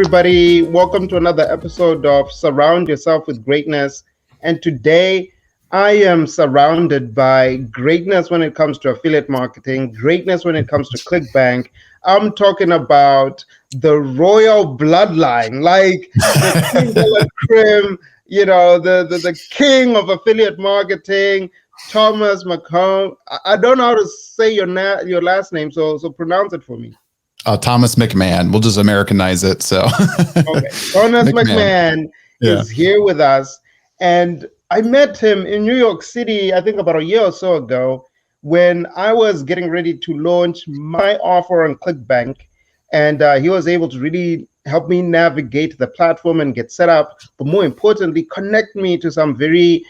everybody? Welcome to another episode of Surround Yourself with Greatness. And today I am surrounded by greatness when it comes to affiliate marketing, greatness when it comes to CLICKBANK. I'm talking about the royal bloodline, like the king de la creme, the king of affiliate marketing, Thomas McMahon. I don't know how to say your last name, so pronounce it for me. Thomas McMahon. We'll just Americanize it. So, okay. Thomas McMahon is here with us. And I met him in New York City, I think about a year or so ago, when I was getting ready to launch my offer on CLICKBANK. And he was able to really help me navigate the platform and get set up. But more importantly, connect me to some very,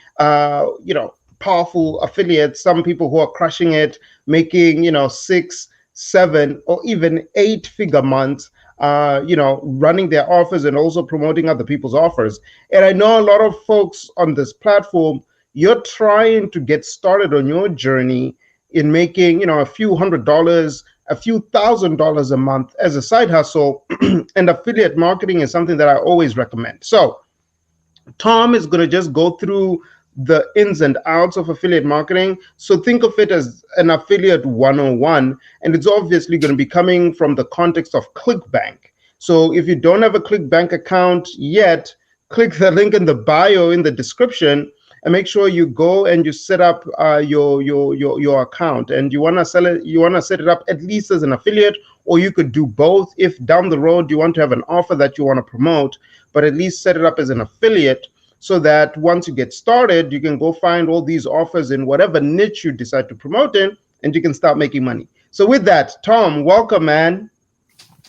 powerful affiliates, some people who are crushing it, making, 6, 7, or even 8-figure months, running their offers and also promoting other people's offers. And I know a lot of folks on this platform, you're trying to get started on your journey in making, a few $100s, a few $1,000s a month as a side hustle. And affiliate marketing is something that I always recommend. So Tom is going to just go through the ins and outs of affiliate marketing. So think of it as an affiliate 101, and it's obviously going to be coming from the context of CLICKBANK. So if you don't have a CLICKBANK account yet, click the link in the bio in the description and make sure you go and you set up your account. And you want to set it up at least as an affiliate, or you could do both if down the road you want to have an offer that you want to promote, but at least set it up as an affiliate, so that once you get started, you can go find all these offers in whatever niche you decide to promote in, and you can start making money. So with that, Tom, welcome, man.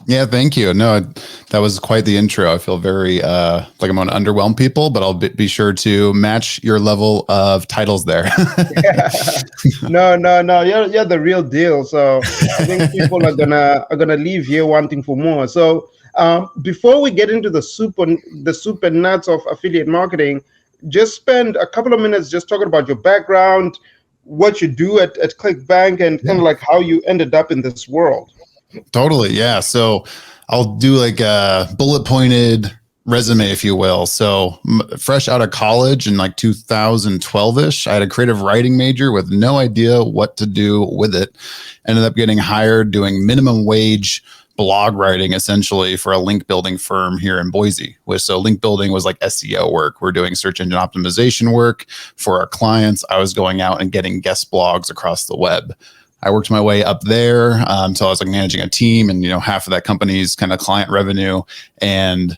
Yeah, thank you. No, that was quite the intro. I feel very like I'm going to underwhelm people, but I'll be sure to match your level of titles there. No, you're the real deal. So I think people are gonna leave here wanting for more. So before we get into the super nuts of affiliate marketing, just spend a couple of minutes just talking about your background, what you do at CLICKBANK, and kind of like how you ended up in this world. Totally. Yeah. So I'll do like a bullet pointed resume, if you will. So fresh out of college in like 2012-ish, I had a creative writing major with no idea what to do with it. Ended up getting hired doing minimum wage blog writing essentially for a link building firm here in Boise. So link building was like SEO work. We're doing search engine optimization work for our clients. I was going out and getting guest blogs across the web. I worked my way up there until I was like managing a team and, half of that company's kind of client revenue, and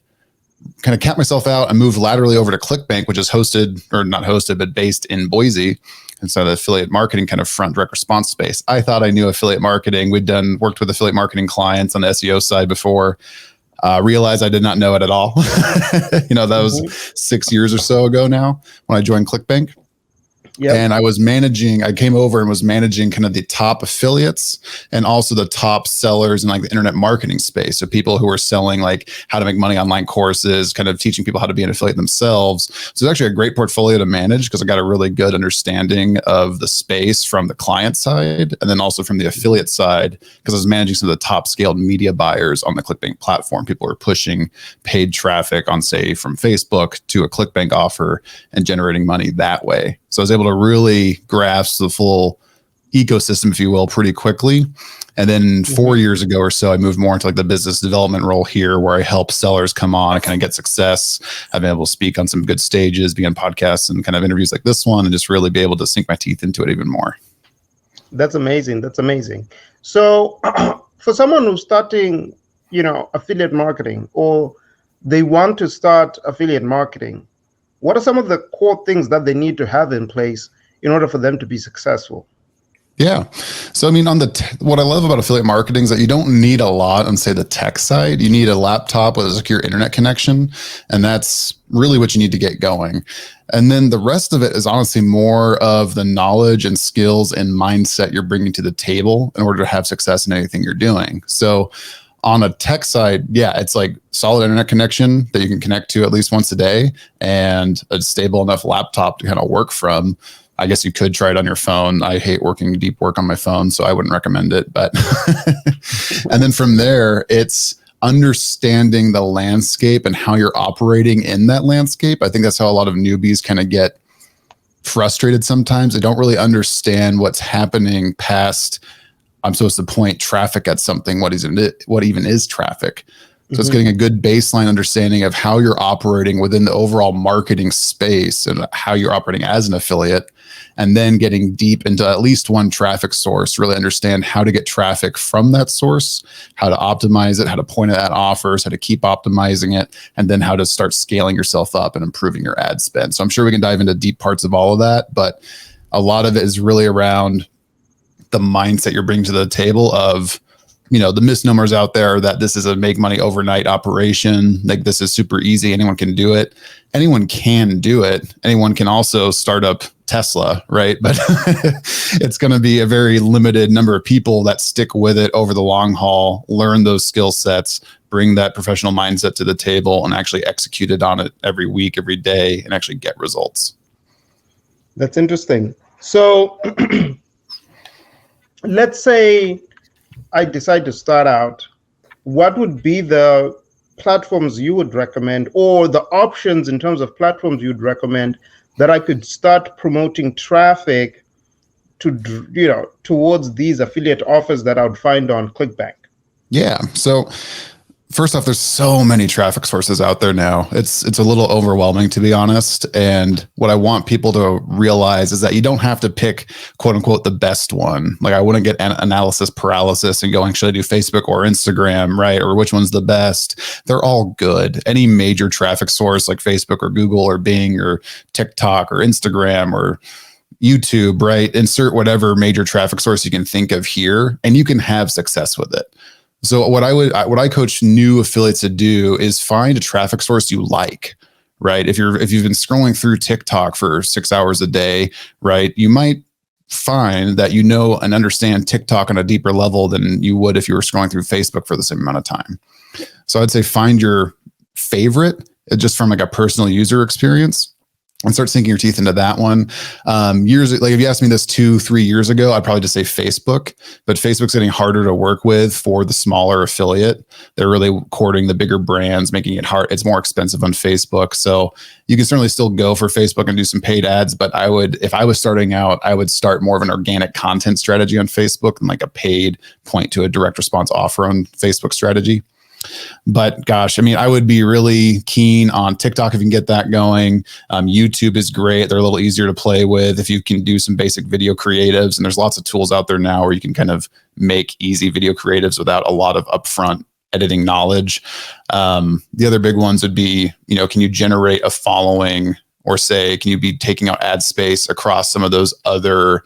kind of capped myself out and moved laterally over to CLICKBANK, which is not hosted, but based in Boise. And so the affiliate marketing kind of front direct response space. I thought I knew affiliate marketing. Worked with affiliate marketing clients on the SEO side before. Realized I did not know it at all. That was 6 years or so ago now when I joined CLICKBANK. Yep. And I came over and was managing kind of the top affiliates and also the top sellers in like the internet marketing space. So people who were selling like how to make money online courses, kind of teaching people how to be an affiliate themselves. So it's actually a great portfolio to manage because I got a really good understanding of the space from the client side and then also from the affiliate side, because I was managing some of the top scaled media buyers on the CLICKBANK platform. People were pushing paid traffic on, say, from Facebook to a CLICKBANK offer and generating money that way. So I was able to really grasp the full ecosystem, if you will, pretty quickly. And then 4 years ago or so, I moved more into like the business development role here, where I help sellers come on and kind of get success. I've been able to speak on some good stages, be on podcasts and kind of interviews like this one, and just really be able to sink my teeth into it even more. That's amazing. So for someone who's starting, affiliate marketing, or they want to start affiliate marketing, what are some of the core things that they need to have in place in order for them to be successful? Yeah. So, I mean, what I love about affiliate marketing is that you don't need a lot on, say, the tech side. You need a laptop with a secure internet connection, and that's really what you need to get going. And then the rest of it is honestly more of the knowledge and skills and mindset you're bringing to the table in order to have success in anything you're doing. So on a tech side, yeah, it's like solid internet connection that you can connect to at least once a day and a stable enough laptop to kind of work from. I guess you could try it on your phone. I hate working deep work on my phone, so I wouldn't recommend it. But and then from there, it's understanding the landscape and how you're operating in that landscape. I think that's how a lot of newbies kind of get frustrated sometimes. They don't really understand what's happening past, I'm supposed to point traffic at something, what even is traffic. So it's getting a good baseline understanding of how you're operating within the overall marketing space and how you're operating as an affiliate, and then getting deep into at least one traffic source, really understand how to get traffic from that source, how to optimize it, how to point it at offers, how to keep optimizing it, and then how to start scaling yourself up and improving your ad spend. So I'm sure we can dive into deep parts of all of that, but a lot of it is really around the mindset you're bringing to the table of, the misnomers out there that this is a make money overnight operation. Like, this is super easy. Anyone can do it. Anyone can do it. Anyone can also start up Tesla, right? But it's going to be a very limited number of people that stick with it over the long haul, learn those skill sets, bring that professional mindset to the table, and actually execute it on it every week, every day, and actually get results. That's interesting. So let's say I decide to start out. What would be the platforms you would recommend, or the options in terms of platforms you'd recommend that I could start promoting traffic to, towards these affiliate offers that I would find on ClickBank? Yeah. So first off, there's so many traffic sources out there now. It's a little overwhelming, to be honest. And what I want people to realize is that you don't have to pick, quote unquote, the best one. Like, I wouldn't get analysis paralysis and go, should I do Facebook or Instagram, right? Or which one's the best? They're all good. Any major traffic source like Facebook or Google or Bing or TikTok or Instagram or YouTube, right? Insert whatever major traffic source you can think of here, and you can have success with it. So what I coach new affiliates to do is find a traffic source you like, right? If you've been scrolling through TikTok for 6 hours a day, right, you might find that and understand TikTok on a deeper level than you would if you were scrolling through Facebook for the same amount of time. So I'd say find your favorite, just from like a personal user experience, and start sinking your teeth into that one. If you asked me this 2-3 years ago, I'd probably just say Facebook, but Facebook's getting harder to work with for the smaller affiliate. They're really courting the bigger brands, making it hard. It's more expensive on Facebook. So you can certainly still go for Facebook and do some paid ads, but if I was starting out, I would start more of an organic content strategy on Facebook than like a paid point to a direct response offer on Facebook strategy. But gosh, I would be really keen on TikTok if you can get that going. YouTube is great. They're a little easier to play with if you can do some basic video creatives. And there's lots of tools out there now where you can kind of make easy video creatives without a lot of upfront editing knowledge. The other big ones would be, can you generate a following, or say, can you be taking out ad space across some of those other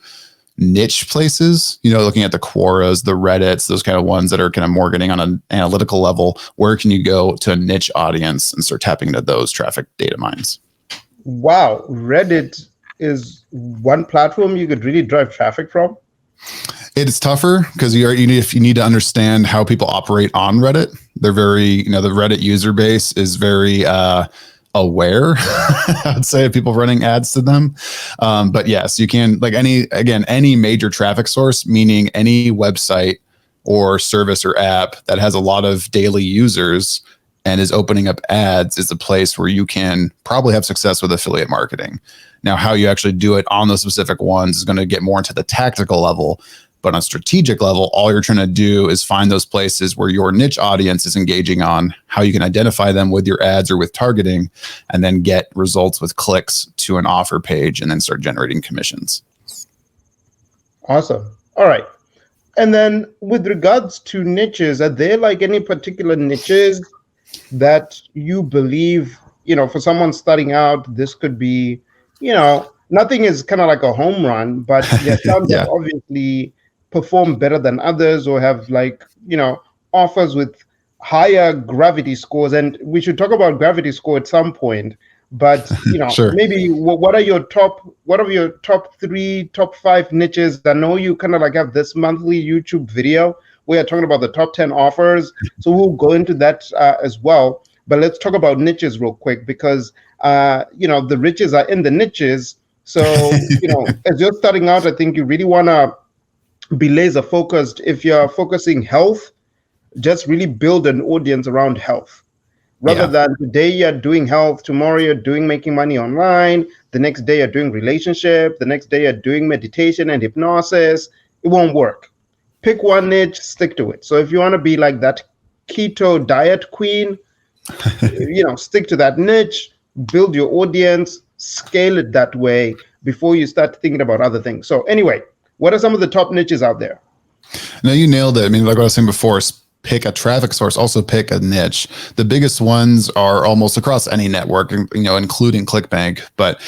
niche places, looking at the Quoras, the Reddits, those kind of ones that are kind of more getting on an analytical level. Where can you go to a niche audience and start tapping into those traffic data mines? Wow. Reddit is one platform you could really drive traffic from? It's tougher because you need to understand how people operate on Reddit. They're very, the Reddit user base is very, aware, I'd say, of people running ads to them. But yes, you can, like any major traffic source, meaning any website or service or app that has a lot of daily users and is opening up ads, is a place where you can probably have success with affiliate marketing. Now, how you actually do it on those specific ones is going to get more into the tactical level. But on a strategic level, all you're trying to do is find those places where your niche audience is engaging on, how you can identify them with your ads or with targeting, and then get results with clicks to an offer page, and then start generating commissions. Awesome. All right. And then with regards to niches, are there like any particular niches that you believe, for someone starting out, this could be, nothing is kind of like a home run, but there's some that obviously perform better than others, or have offers with higher gravity scores. And we should talk about gravity score at some point. But Sure. Maybe what are your top 3, top 5 niches? I know you kind of like have this monthly YouTube video where you're talking about the top 10 offers. So we'll go into that as well. But let's talk about niches real quick, because the riches are in the niches. So as you're starting out, I think you really want to be laser focused. If you're focusing health, just really build an audience around health. Rather Yeah. than today you're doing health, tomorrow you're doing making money online, the next day you're doing relationship, the next day you're doing meditation and hypnosis, it won't work. Pick one niche, stick to it. So if you want to be like that keto diet queen, stick to that niche, build your audience, scale it that way before you start thinking about other things. So anyway, what are some of the top niches out there? No, you nailed it. I mean, like what I was saying before, pick a traffic source, also pick a niche. The biggest ones are almost across any network, including ClickBank, but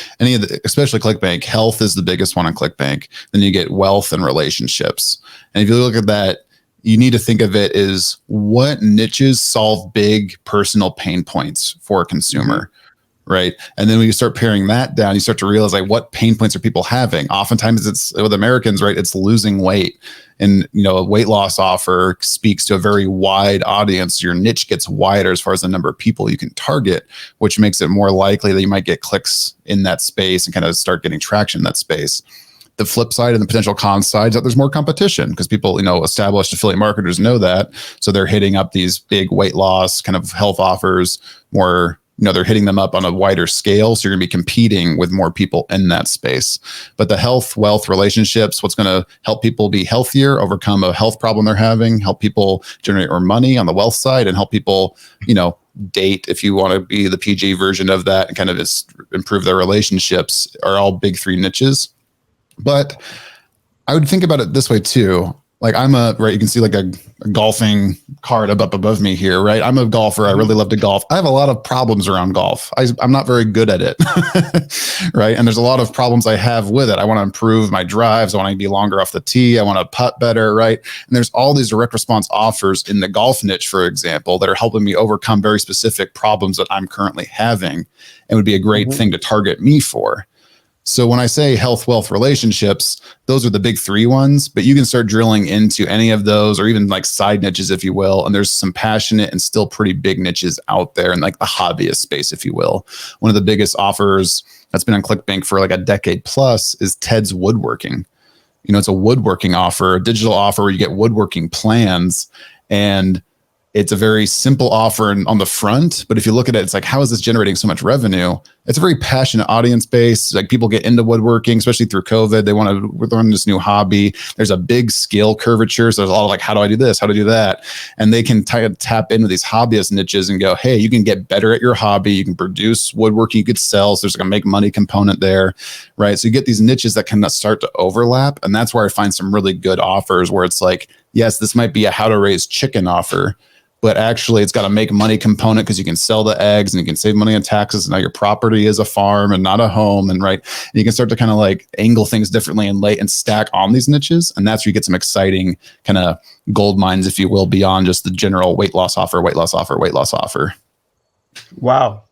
especially ClickBank, health is the biggest one on ClickBank. Then you get wealth and relationships. And if you look at that, you need to think of it as what niches solve big personal pain points for a consumer. Right. And then when you start paring that down, you start to realize like what pain points are people having? Oftentimes it's with Americans, right? It's losing weight. And, a weight loss offer speaks to a very wide audience. Your niche gets wider as far as the number of people you can target, which makes it more likely that you might get clicks in that space and kind of start getting traction in that space. The flip side and the potential con side is that there's more competition because people, established affiliate marketers know that. So they're hitting up these big weight loss kind of health offers more. They're hitting them up on a wider scale. So you're going to be competing with more people in that space. But the health, wealth, relationships, what's going to help people be healthier, overcome a health problem they're having, help people generate more money on the wealth side, and help people, date if you want to be the PG version of that and kind of just improve their relationships are all big three niches. But I would think about it this way too. Like you can see like a golfing card up above me here, right? I'm a golfer. I really love to golf. I have a lot of problems around golf. I'm not very good at it, right? And there's a lot of problems I have with it. I want to improve my drives. I want to be longer off the tee. I want to putt better, right? And there's all these direct response offers in the golf niche, for example, that are helping me overcome very specific problems that I'm currently having and would be a great thing to target me for. So when I say health, wealth, relationships, those are the big three ones, but you can start drilling into any of those or even like side niches, if you will. And there's some passionate and still pretty big niches out there in like the hobbyist space, if you will. One of the biggest offers that's been on ClickBank for like a decade plus is Ted's Woodworking. It's a woodworking offer, a digital offer where you get woodworking plans, and it's a very simple offer on the front, but if you look at it, it's like, how is this generating so much revenue? It's a very passionate audience base. Like people get into woodworking, especially through COVID. They want to learn this new hobby. There's a big skill curvature. So there's a lot of like, how do I do this? How to do that? And they can tap into these hobbyist niches and go, hey, you can get better at your hobby. You can produce woodworking. You could sell. So there's like a make money component there, right? So you get these niches that can start to overlap. And that's where I find some really good offers where it's like, yes, this might be a how to raise chicken offer, but actually it's got a make money component because you can sell the eggs and you can save money on taxes. And now your property is a farm and not a home. And right. And you can start to kind of like angle things differently and stack on these niches. And that's where you get some exciting kind of gold mines, if you will, beyond just the general weight loss offer. Wow.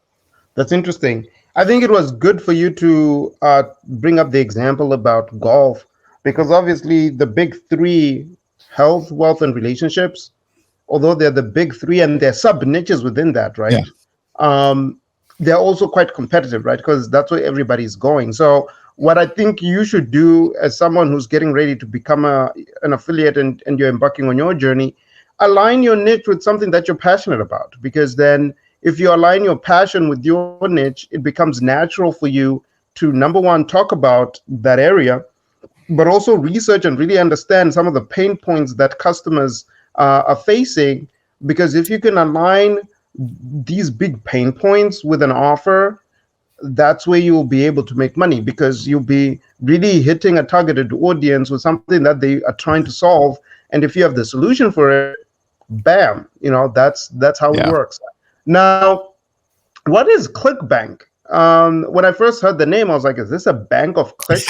That's interesting. I think it was good for you to bring up the example about golf, because obviously the big three, health, wealth, and relationships, although they're the big three and they're sub niches within that, right? Yeah. They're also quite competitive, right? Because that's where everybody's going. So what I think you should do as someone who's getting ready to become an affiliate and you're embarking on your journey, align your niche with something that you're passionate about. Because then if you align your passion with your niche, it becomes natural for you to, number one, talk about that area, but also research and really understand some of the pain points that customers are facing. Because if you can align these big pain points with an offer, that's where you'll be able to make money, because you'll be really hitting a targeted audience with something that they are trying to solve. And if you have the solution for it, bam, that's how it works. Now, what is ClickBank? When I first heard the name, I was like, is this a bank of clicks?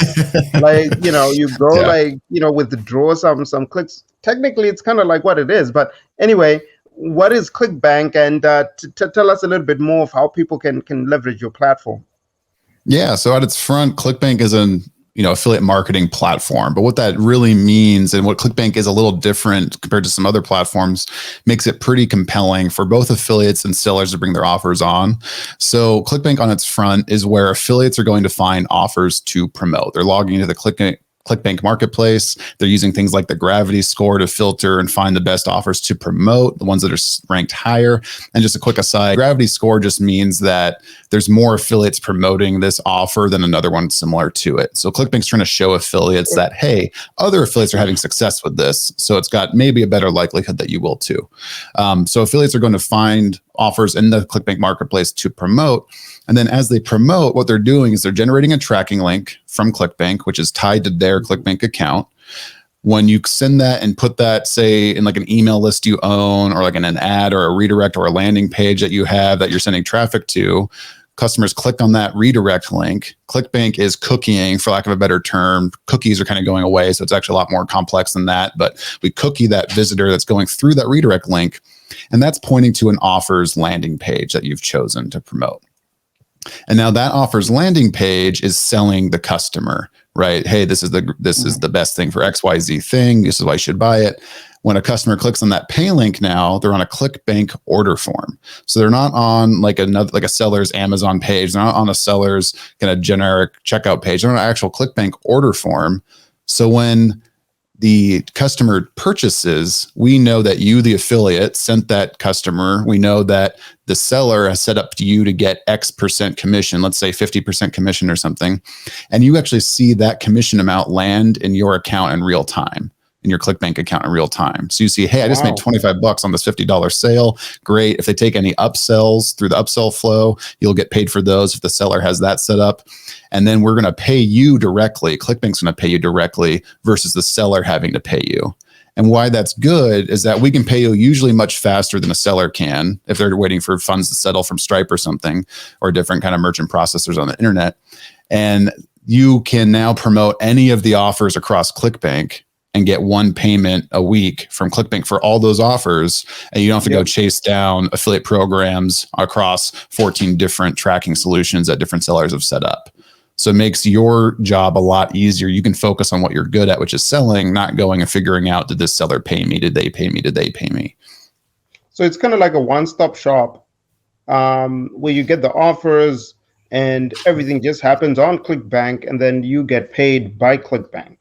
Like, you go withdraw some clicks. Technically, it's kind of like what it is. But anyway, what is ClickBank? And tell us a little bit more of how people can leverage your platform. Yeah. So at its front, ClickBank is an affiliate marketing platform. But what that really means, and what ClickBank is a little different compared to some other platforms, makes it pretty compelling for both affiliates and sellers to bring their offers on. So ClickBank on its front is where affiliates are going to find offers to promote. They're logging into the ClickBank Marketplace. They're using things like the gravity score to filter and find the best offers to promote, the ones that are ranked higher. And just a quick aside, gravity score just means that there's more affiliates promoting this offer than another one similar to it. So ClickBank's trying to show affiliates that, hey, other affiliates are having success with this. So it's got maybe a better likelihood that you will too. So affiliates are going to find offers in the ClickBank Marketplace to promote. And then as they promote, what they're doing is they're generating a tracking link from ClickBank, which is tied to their ClickBank account. When you send that and put that, say, in like an email list you own, or like in an ad or a redirect or a landing page that you have that you're sending traffic to, customers click on that redirect link. ClickBank is cookieing, for lack of a better term. Cookies are kind of going away, so it's actually a lot more complex than that. But we cookie that visitor that's going through that redirect link, and that's pointing to an offers landing page that you've chosen to promote. And now that offers landing page is selling the customer, right? Hey, this is the best thing for XYZ thing. This is why you should buy it. When a customer clicks on that pay link, now they're on a ClickBank order form. So they're not on like a seller's Amazon page. They're not on a seller's kind of generic checkout page. They're on an actual ClickBank order form. So when the customer purchases, we know that you, the affiliate, sent that customer. We know that the seller has set up to you to get X% commission, let's say 50% commission or something. And you actually see that commission amount land in your account in real time, in your ClickBank account in real time. So you see, hey, I just made $25 on this $50 sale. Great. If they take any upsells through the upsell flow, you'll get paid for those if the seller has that set up. And then we're going to pay you directly. ClickBank's going to pay you directly versus the seller having to pay you. And why that's good is that we can pay you usually much faster than a seller can if they're waiting for funds to settle from Stripe or something, or different kind of merchant processors on the internet. And you can now promote any of the offers across ClickBank and get one payment a week from ClickBank for all those offers. And you don't have to go chase down affiliate programs across 14 different tracking solutions that different sellers have set up. So it makes your job a lot easier. You can focus on what you're good at, which is selling, not going and figuring out, did this seller pay me? Did they pay me? Did they pay me? So it's kind of like a one-stop shop where you get the offers and everything just happens on ClickBank, and then you get paid by ClickBank.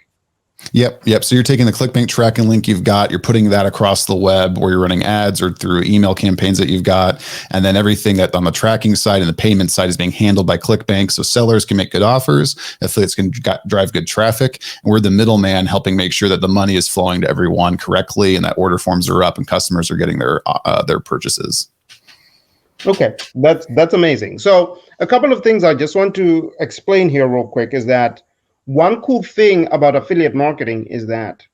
Yep. So you're taking the ClickBank tracking link you've got, you're putting that across the web where you're running ads or through email campaigns that you've got. And then everything that on the tracking side and the payment side is being handled by ClickBank. So sellers can make good offers, affiliates can drive good traffic. And we're the middleman helping make sure that the money is flowing to everyone correctly and that order forms are up and customers are getting their purchases. Okay, that's amazing. So a couple of things I just want to explain here real quick is that one cool thing about affiliate marketing is that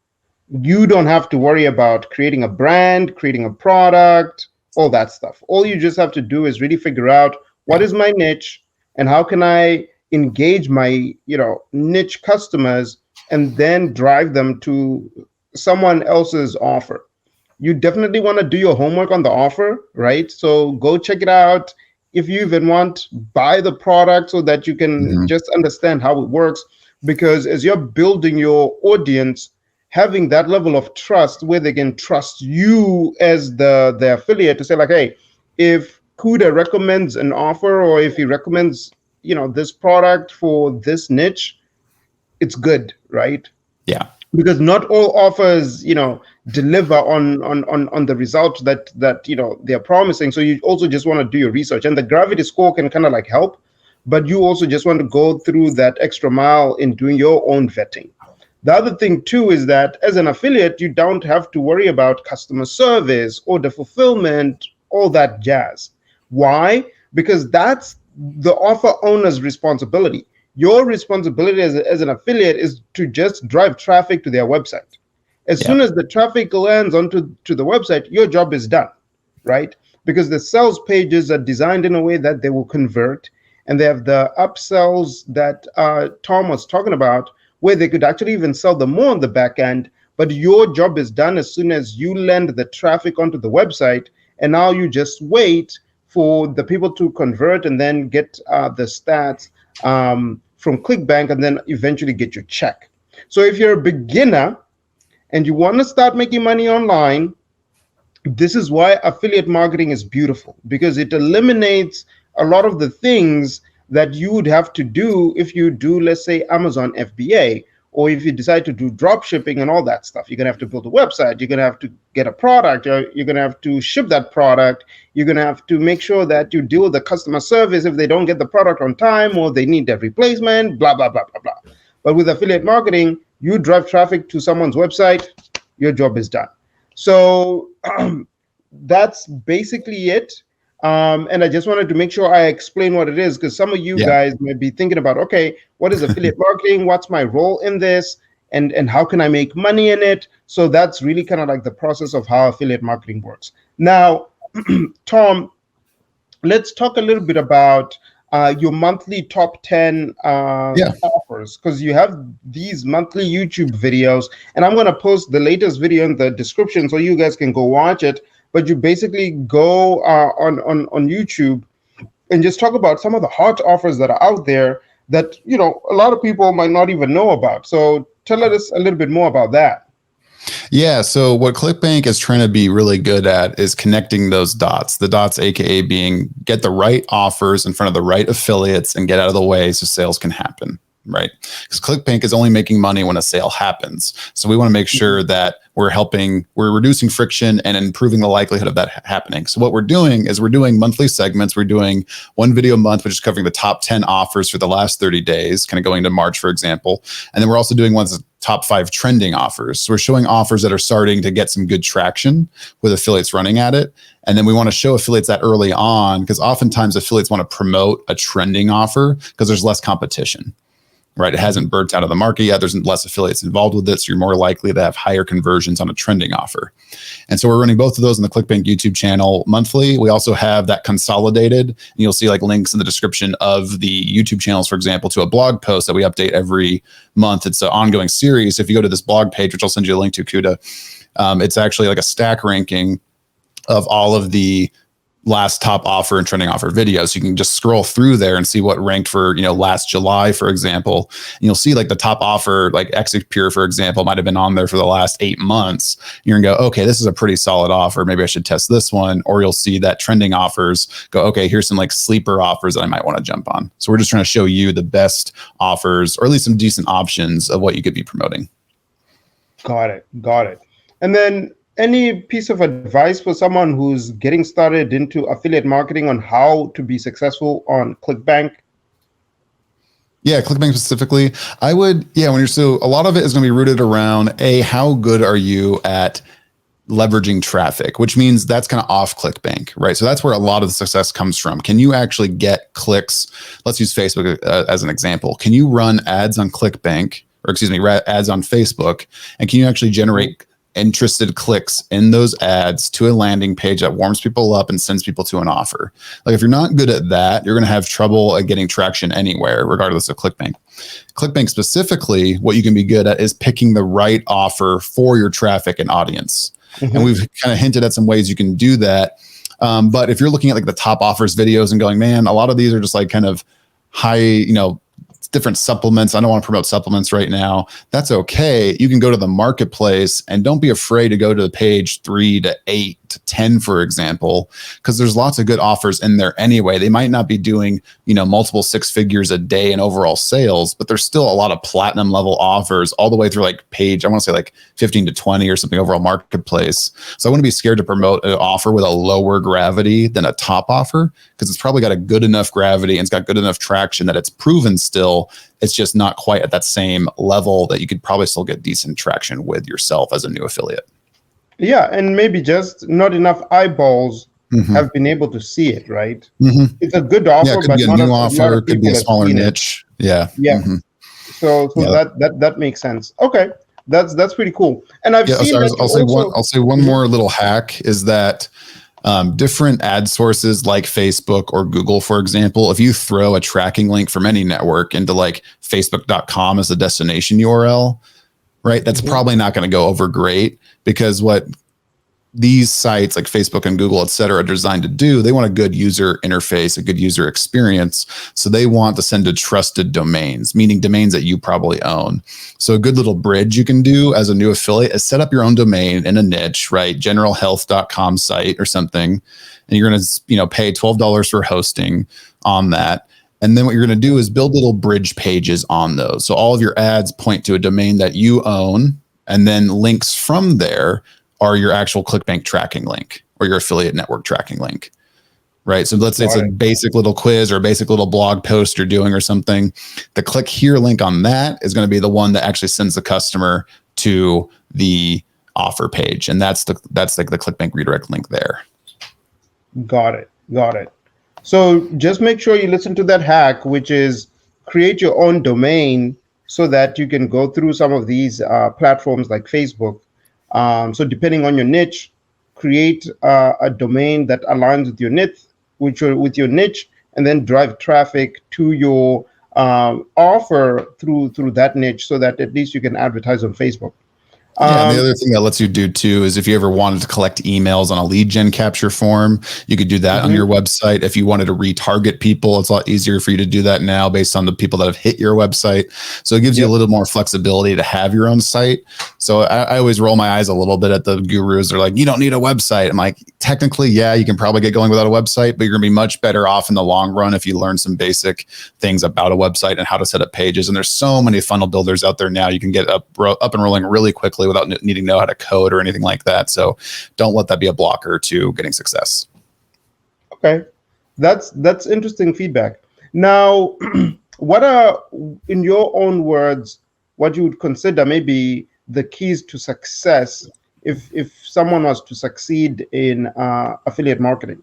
you don't have to worry about creating a brand, creating a product, all that stuff. All you just have to do is really figure out what is my niche and how can I engage my, niche customers and then drive them to someone else's offer. You definitely want to do your homework on the offer, right? So go check it out. If you even want, buy the product so that you can just understand how it works. Because as you're building your audience, having that level of trust where they can trust you as the affiliate to say like, hey, if Kuda recommends an offer or if he recommends, this product for this niche, it's good, right? Yeah. Because not all offers, deliver on the result that they're promising. So you also just want to do your research, and the gravity score can kind of like help. But you also just want to go through that extra mile in doing your own vetting. The other thing too is that as an affiliate, you don't have to worry about customer service, order fulfillment, all that jazz. Why? Because that's the offer owner's responsibility. Your responsibility as an affiliate is to just drive traffic to their website. As soon as the traffic lands onto the website, your job is done, right? Because the sales pages are designed in a way that they will convert. And they have the upsells that Tom was talking about, where they could actually even sell them more on the back end. But your job is done as soon as you land the traffic onto the website. And now you just wait for the people to convert and then get the stats from ClickBank and then eventually get your check. So if you're a beginner and you want to start making money online, this is why affiliate marketing is beautiful, because it eliminates a lot of the things that you would have to do if you do, let's say, Amazon FBA, or if you decide to do drop shipping and all that stuff, you're going to have to build a website. You're going to have to get a product. You're going to have to ship that product. You're going to have to make sure that you deal with the customer service if they don't get the product on time or they need a replacement, blah, blah, blah, blah, blah. But with affiliate marketing, you drive traffic to someone's website, your job is done. So that's basically it. And I just wanted to make sure I explain what it is, because some of you guys may be thinking about, okay, what is affiliate marketing? What's my role in this? And how can I make money in it? So that's really kind of like the process of how affiliate marketing works. Now, Tom, let's talk a little bit about your monthly top 10 offers, because you have these monthly YouTube videos, and I'm going to post the latest video in the description so you guys can go watch it. But you basically go on YouTube and just talk about some of the hot offers that are out there that, you know, a lot of people might not even know about. So tell us a little bit more about that. Yeah. So what ClickBank is trying to be really good at is connecting those dots. The dots, AKA being get the right offers in front of the right affiliates and get out of the way so sales can happen. Right. Because ClickBank is only making money when a sale happens. So we want to make sure that we're reducing friction and improving the likelihood of that happening. So what we're doing is we're doing monthly segments. We're doing one video a month, which is covering the top 10 offers for the last 30 days, kind of going to March, for example. And then we're also doing ones top 5 trending offers. So we're showing offers that are starting to get some good traction with affiliates running at it. And then we want to show affiliates that early on, because oftentimes affiliates want to promote a trending offer because there's less competition. Right, it hasn't burnt out of the market yet. There's less affiliates involved with it, so you're more likely to have higher conversions on a trending offer. And so we're running both of those on the ClickBank YouTube channel monthly. We also have that consolidated, and you'll see like links in the description of the YouTube channels, for example, to a blog post that we update every month. It's an ongoing series. If you go to this blog page, which I'll send you a link to, Kuda, it's actually like a stack ranking of all of the last top offer and trending offer videos. So you can just scroll through there and see what ranked for, you know, last July, for example. And you'll see like the top offer, like Exipure, for example, might have been on there for the last 8 months. You're gonna go, okay, this is a pretty solid offer. Maybe I should test this one. Or you'll see that trending offers go, okay, here's some like sleeper offers that I might want to jump on. So we're just trying to show you the best offers, or at least some decent options of what you could be promoting. Got it. And then any piece of advice for someone who's getting started into affiliate marketing on how to be successful on ClickBank? Yeah, ClickBank specifically, I would, so a lot of it is going to be rooted around how good are you at leveraging traffic, which means that's kind of off ClickBank, right? So that's where a lot of the success comes from. Can you actually get clicks? Let's use Facebook as an example. Can you run ads on ClickBank, ads on Facebook, and can you actually generate interested clicks in those ads to a landing page that warms people up and sends people to an offer? Like if you're not good at that, you're going to have trouble at getting traction anywhere, regardless of ClickBank. ClickBank specifically, what you can be good at is picking the right offer for your traffic and audience. Mm-hmm. And we've kind of hinted at some ways you can do that. But if you're looking at like the top offers videos and going, man, a lot of these are just like kind of high, different supplements. I don't want to promote supplements right now. That's okay. You can go to the marketplace and don't be afraid to go to the page 3 to 8 to 10, for example, because there's lots of good offers in there anyway. They might not be doing, multiple 6 figures a day in overall sales, but there's still a lot of platinum level offers all the way through like page, I want to say like 15 to 20 or something overall marketplace. So I wouldn't be scared to promote an offer with a lower gravity than a top offer, because it's probably got a good enough gravity and it's got good enough traction that it's proven still. It's just not quite at that same level that you could probably still get decent traction with yourself as a new affiliate. Yeah, and maybe just not enough eyeballs have been able to see it, right? Mm-hmm. It's a good offer, it could be a new offer, it could be a smaller niche. Yeah. Mm-hmm. So that makes sense. Okay, that's pretty cool. And I've seen. I'll say one more little hack is that different ad sources like Facebook or Google, for example, if you throw a tracking link from any network into like facebook.com as the destination URL, right, that's probably not going to go over great, because what these sites like Facebook and Google, et cetera, are designed to do, they want a good user interface, a good user experience. So they want to send to trusted domains, meaning domains that you probably own. So a good little bridge you can do as a new affiliate is set up your own domain in a niche, right? Generalhealth.com site or something. And you're going to, pay $12 for hosting on that. And then what you're going to do is build little bridge pages on those. So all of your ads point to a domain that you own, and then links from there are your actual ClickBank tracking link or your affiliate network tracking link, right? So let's say it's a basic little quiz or a basic little blog post you're doing or something. The click here link on that is going to be the one that actually sends the customer to the offer page. And that's like the ClickBank redirect link there. Got it. So just make sure you listen to that hack, which is create your own domain so that you can go through some of these platforms like Facebook. So depending on your niche, create a domain that aligns with your niche, and then drive traffic to your offer through that niche, so that at least you can advertise on Facebook. Yeah, and the other thing that lets you do too is if you ever wanted to collect emails on a lead gen capture form, you could do that on your website. If you wanted to retarget people, it's a lot easier for you to do that now based on the people that have hit your website. So it gives you a little more flexibility to have your own site. So I always roll my eyes a little bit at the gurus. They're like, you don't need a website. I'm like, technically, yeah, you can probably get going without a website, but you're gonna be much better off in the long run if you learn some basic things about a website and how to set up pages. And there's so many funnel builders out there now. You can get up and rolling really quickly without needing to know how to code or anything like that. So don't let that be a blocker to getting success. Okay. That's interesting feedback. Now, what are, in your own words, what you would consider maybe the keys to success if someone was to succeed in affiliate marketing?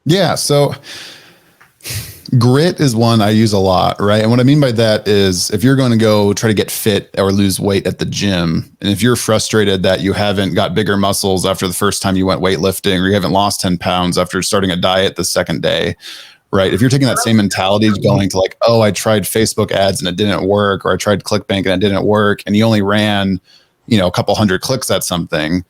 Yeah. So grit is one I use a lot, right? And what I mean by that is if you're going to go try to get fit or lose weight at the gym, and if you're frustrated that you haven't got bigger muscles after the first time you went weightlifting, or you haven't lost 10 pounds after starting a diet the second day, right? If you're taking that same mentality going to like, oh, I tried Facebook ads and it didn't work, or I tried ClickBank and it didn't work, and you only ran, a couple hundred clicks at something,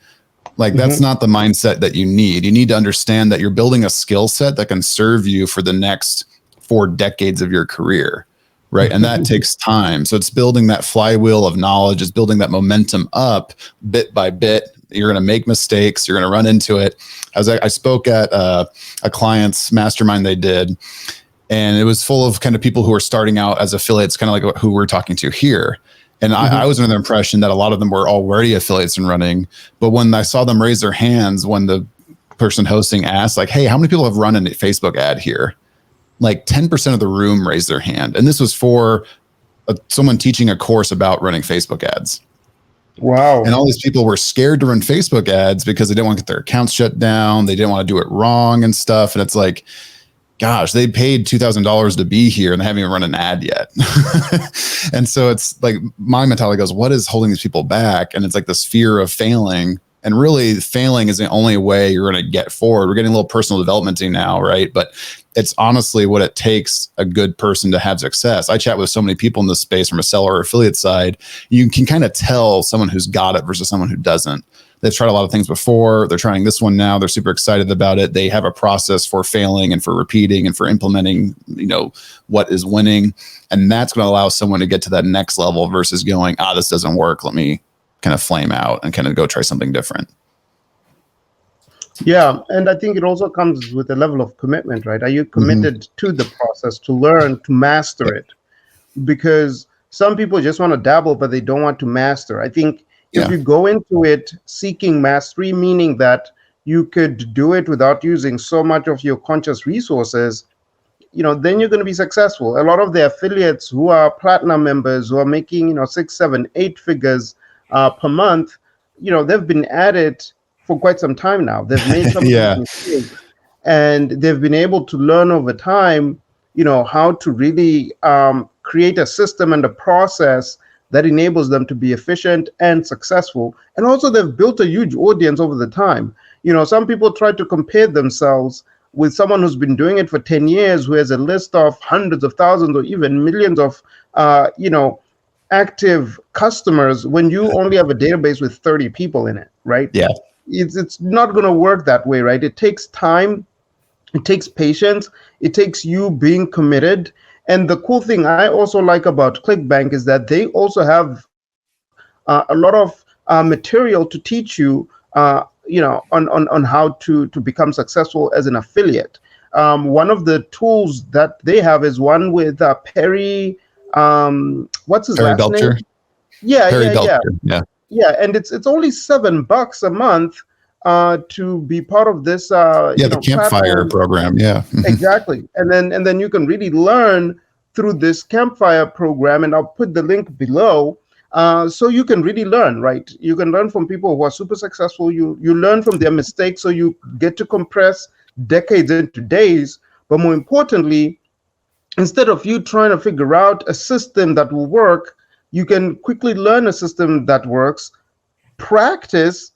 like that's not the mindset that you need. You need to understand that you're building a skill set that can serve you for the next 4 decades of your career, right? And that takes time. So it's building that flywheel of knowledge, it's building that momentum up bit by bit. You're going to make mistakes. You're going to run into it. I spoke at a client's mastermind they did, and it was full of kind of people who are starting out as affiliates, kind of like who we're talking to here. And I was under the impression that a lot of them were already affiliates and running. But when I saw them raise their hands, when the person hosting asked, like, hey, how many people have run a Facebook ad here? Like 10% of the room raised their hand. And this was for someone teaching a course about running Facebook ads. Wow. And all these people were scared to run Facebook ads because they didn't want to get their accounts shut down. They didn't want to do it wrong and stuff. And it's like, gosh, they paid $2,000 to be here and they haven't even run an ad yet. And so it's like my mentality goes, what is holding these people back? And it's like this fear of failing. And really failing is the only way you're going to get forward. We're getting a little personal development-y now, right? But it's honestly what it takes a good person to have success. I chat with so many people in this space from a seller or affiliate side. You can kind of tell someone who's got it versus someone who doesn't. They've tried a lot of things before. They're trying this one now. They're super excited about it. They have a process for failing and for repeating and for implementing, what is winning. And that's going to allow someone to get to that next level versus going, this doesn't work. Let me kind of flame out and kind of go try something different. Yeah. And I think it also comes with a level of commitment, right? Are you committed to the process, to learn, to master it? Because some people just want to dabble, but they don't want to master. I think if you go into it seeking mastery, meaning that you could do it without using so much of your conscious resources, then you're going to be successful. A lot of the affiliates who are platinum members, who are making, 6, 7, 8 figures per month, they've been at it for quite some time now. They've made some mistakes, and they've been able to learn over time, how to really create a system and a process that enables them to be efficient and successful. And also they've built a huge audience over the time. Some people try to compare themselves with someone who's been doing it for 10 years, who has a list of hundreds of thousands or even millions of, active customers, when you only have a database with 30 people in it, right? Yeah. It's not going to work that way, right? It takes time. It takes patience. It takes you being committed. And the cool thing I also like about ClickBank is that they also have a lot of material to teach you, on how to become successful as an affiliate. One of the tools that they have is one with Perry. What's his Perry last Belcher. name? Yeah, Perry yeah, yeah. Belcher. Yeah. Yeah, and it's only $7 a month to be part of this Yeah. The campfire platform. program. Yeah. Exactly. And then you can really learn through this campfire program, and I'll put the link below. So you can really learn, right? You can learn from people who are super successful. You learn from their mistakes, so you get to compress decades into days. But more importantly, instead of you trying to figure out a system that will work, you can quickly learn a system that works, practice,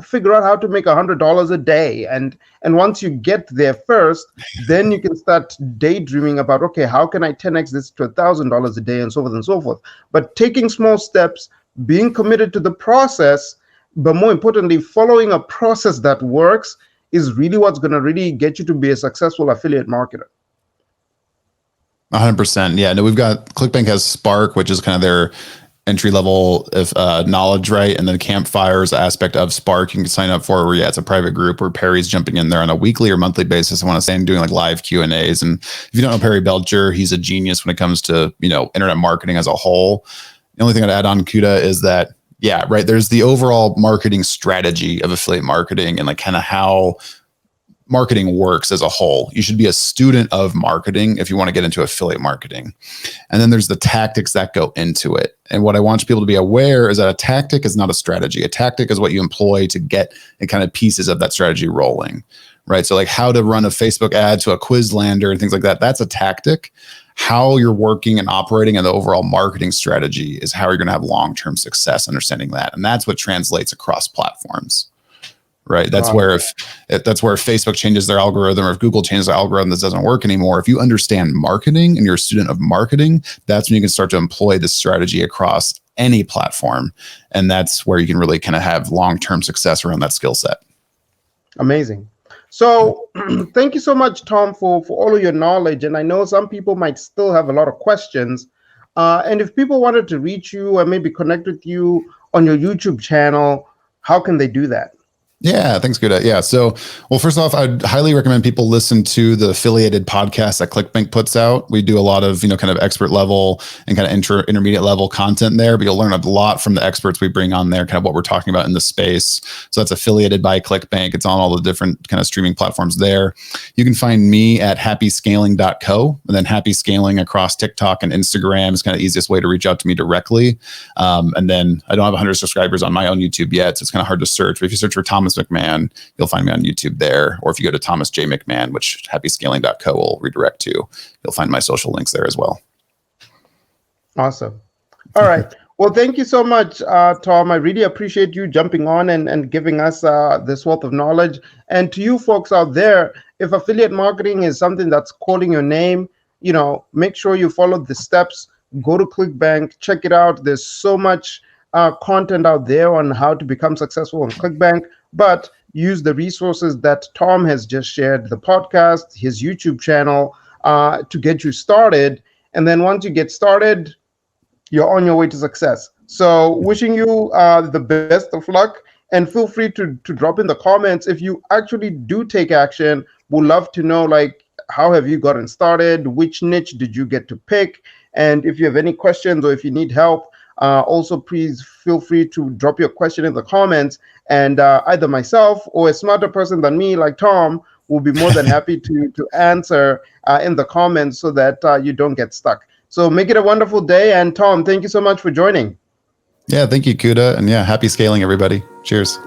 figure out how to make $100 a day, and once you get there first, then you can start daydreaming about, okay, how can I 10x this to $1,000 a day, and so forth and so forth. But taking small steps, being committed to the process, but more importantly, following a process that works is really what's going to really get you to be a successful affiliate marketer. 100%. Yeah. No, we've got ClickBank has Spark, which is kind of their entry level of knowledge, right? And then Campfire's aspect of Spark you can sign up for, where it's a private group where Perry's jumping in there on a weekly or monthly basis. I want to say, and doing like live Q&As. And if you don't know Perry Belcher, he's a genius when it comes to, internet marketing as a whole. The only thing I'd add on Kuda is that, yeah, right. There's the overall marketing strategy of affiliate marketing and like kind of how marketing works as a whole. You should be a student of marketing if you want to get into affiliate marketing. And then there's the tactics that go into it. And what I want people to be aware is that a tactic is not a strategy. A tactic is what you employ to get the kind of pieces of that strategy rolling, right? So like how to run a Facebook ad to a Quizlander and things like that. That's a tactic. How you're working and operating and the overall marketing strategy is how you're going to have long-term success understanding that. And that's what translates across platforms. Right. That's where if Facebook changes their algorithm, or if Google changes their algorithm that doesn't work anymore, if you understand marketing and you're a student of marketing, that's when you can start to employ this strategy across any platform. And that's where you can really kind of have long-term success around that skill set. Amazing. So thank you so much, Tom, for all of your knowledge. And I know some people might still have a lot of questions. And if people wanted to reach you and maybe connect with you on your YouTube channel, how can they do that? Yeah, thanks, Kuda. Yeah. So, well, first off, I'd highly recommend people listen to the affiliated podcast that ClickBank puts out. We do a lot of, kind of expert level and kind of intermediate level content there, but you'll learn a lot from the experts we bring on there, kind of what we're talking about in the space. So that's affiliated by ClickBank. It's on all the different kind of streaming platforms there. You can find me at happyscaling.co, and then Happy Scaling across TikTok and Instagram is kind of the easiest way to reach out to me directly. And then I don't have 100 subscribers on my own YouTube yet, so it's kind of hard to search. But if you search for Thomas McMahon, you'll find me on YouTube there. Or if you go to Thomas J. McMahon, which happyscaling.co will redirect to, you'll find my social links there as well. Awesome. All right. Well, thank you so much, Tom. I really appreciate you jumping on and giving us this wealth of knowledge. And to you folks out there, if affiliate marketing is something that's calling your name, make sure you follow the steps. Go to ClickBank, check it out. There's so much content out there on how to become successful on ClickBank, but use the resources that Tom has just shared, the podcast, his YouTube channel, to get you started. And then once you get started, you're on your way to success. So wishing you the best of luck, and feel free to drop in the comments if you actually do take action. We'd love to know, like, how have you gotten started? Which niche did you get to pick? And if you have any questions or if you need help, also please feel free to drop your question in the comments, and either myself or a smarter person than me, like Tom, will be more than happy to answer in the comments so that you don't get stuck. So make it a wonderful day. And Tom, thank you so much for joining. Yeah, thank you, Kuda. And yeah, happy scaling, everybody. Cheers.